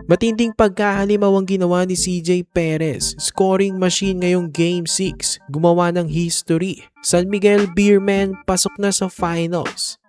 Matinding pagkahalimaw ang ginawa ni CJ Perez. Scoring machine ngayong Game 6. Gumawa ng history. San Miguel Beermen pasok na sa finals.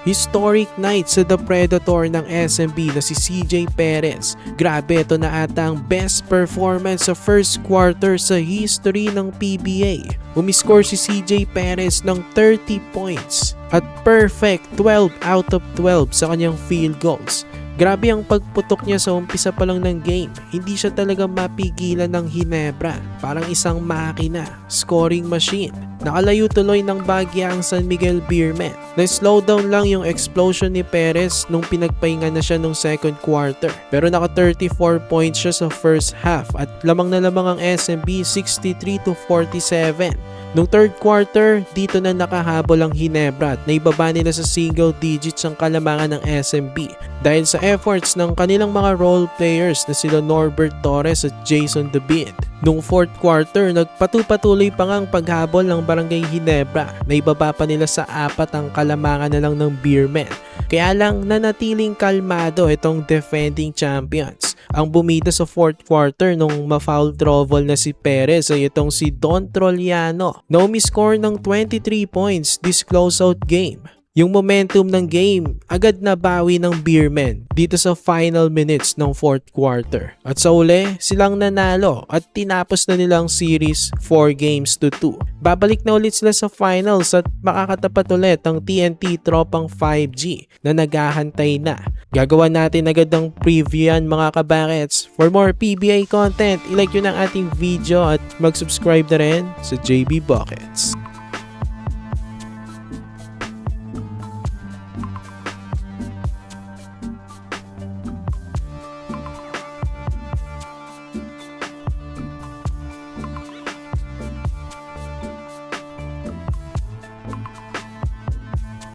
Historic night sa The Predator ng SMB na si CJ Perez. Grabe, ito na ata ang best performance sa first quarter sa history ng PBA. Umiscore si CJ Perez ng 30 points at perfect 12 out of 12 sa kanyang field goals. Grabe ang pagputok niya sa umpisa pa lang ng game. Hindi siya talaga mapigilan ng Ginebra. Parang isang makina, scoring machine. Nakalayo tuloy ng bagya ang San Miguel Beermen. Na-slow down lang yung explosion ni Perez nung pinagpahinga na siya nung second quarter. Pero naka 34 points siya sa first half at lamang na lamang ang SMB 63-47. Nung third quarter, dito na nakahabol ang Ginebra at naibaba nila sa single digits ang kalamangan ng SMB dahil sa efforts ng kanilang mga role players na sila Norbert Torres at Jason David. Nung fourth quarter, nagpatuloy pa nga ang paghabol ng Barangay Ginebra. Naibaba pa nila sa 4 ang kalamangan na lang ng Beermen. Kaya lang nanatiling kalmado itong defending champions. Ang bumida sa fourth quarter nung ma-foul trouble na si Perez ay itong si Don Troliano na umiscore ng 23 points this closeout game. Yung momentum ng game agad na bawi ng Beermen dito sa final minutes ng fourth quarter. At sa uli, silang nanalo at tinapos na nilang series 4-2. Babalik na ulit sila sa finals at makakatapat ulit ang TNT tropang 5G na naghahantay na. Gagawa natin agad ng preview yan mga kabakets. For more PBA content, ilike nyo ng ating video at mag-subscribe na rin sa JB Buckets.